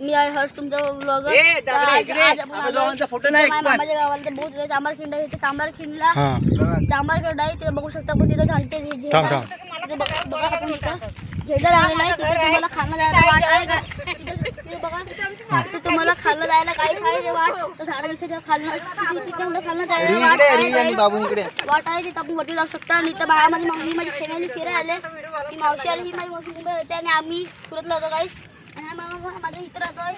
मी आहे हर्ष तुमचा blogger. Photo नाही मामाच्या गावाला बहुत चांबारखिंड आहे. चांबारखिंडला चांबारखिंड आहे तिथे बघू शकता. पण तिथे झाडते झेंडा बघा आपण तिथं झेंडा लावलेला आहे. तिथे तुम्हाला खाणं जायला वाट आहे का तिथे बघा. तिथे तुम्हाला खाल्लं जायला काहीच आहे वाट झाड दिसते खाल्लं तिथे खाल्लं जायला वाट आहे. तिथं आपण वरती जाऊ शकता. आणि इथं बाहेर माझी फॅमिली फिरायला आले. ही मावशी आली. ही माझी मावशी मुंबई होते आणि आम्ही सुरतला होतो गाईस. आणि हा मामा माझ्या इथं राहतोय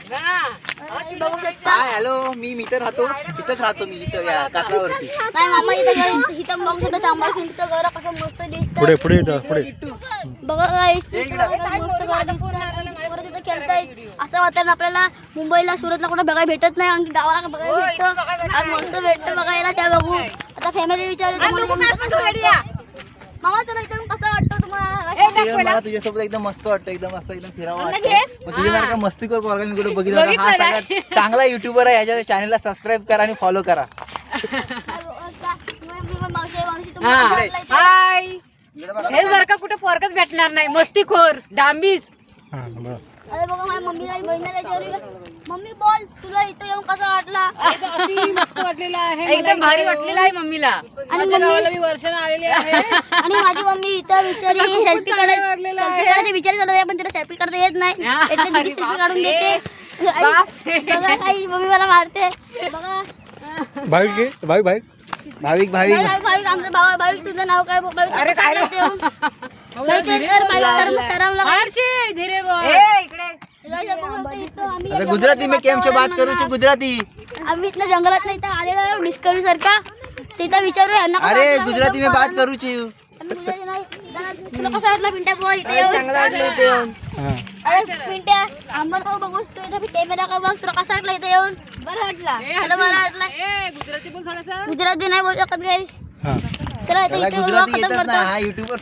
बघू शकता. हॅलो मी इथं राहतो. इथंच राहतो मी इथं या काठावरती. नाही मामा इथं बघू शकता. चांबारखिंडचं घर कसं मस्त दिसतं. पुढे पुढे पुढे बघा गाईस मस्त घर दिसतं. परत इथं खेळतायत. असं वातावरण आपल्याला मुंबईला सुरतला कुठं बघायला भेटत नाही. आणखी गावाला बघायला भेटतं आणि मस्त भेटतं बघायला. त्या बघू आता फॅमिली विचारली मामा तुला इथं कसं वाटतं तुम्हाला. मला तुझ्यासोबत एकदम मस्त वाटतं. एकदम मस्त एकदम फिरावं वाटतं. तुझ्यासारखं मस्ती कर पोरगा मी कुठे बघितलं. हा सगळ्यात चांगला युट्यूबर आहे. ह्याच्या चॅनलला सबस्क्राईब करा आणि फॉलो करा. हाय हे जर का कुठे पोरगच भेटणार नाही. मस्तीखोर डांबीस. अरे बघा माझ्या मम्मीला बहिणीला विचारूया. मम्मी बोल तुला इथं येऊन कसा वाटला. अति मस्त वाटलेला आहे. एकदम भारी वाटलेला आहे मम्मीला. आणि मम्मी वर्षाने आलेली आहे. आणि माझी मम्मी इथं विचारी सेल्फी काढायची विचार चालत आहे. पण तिला सेल्फी काढता येत नाही. એટલે दीदी सेल्फी काढून देते. बघा काही मम्मी मला मारते. बघा भाविक भाविक भाविक भाविक आमचं भाविक तुझं नाव काय भाविक सरावला धीरे बोल. आता गुजराती में केम छो बात करू छो गुजराती. आम्ही इथं जंगलात नाही तर आलेला डिस्कवरी सारखा तिथं विचारू यांना. अरे गुजराती में बात करू छो. तुला कसं वाटलं पिंट्या बोल इथे येऊन. अरे पिंट्या आंबर भाऊ बघूस तू इथं कॅमेरा का बघ. तुला कसं वाटलं इथे येऊन. बरं वाटलं. गुजराती नाही बोलू शकत गाईस. चला इथे गुजराती खतम येतच करतो. नाही. हा युट्यूबर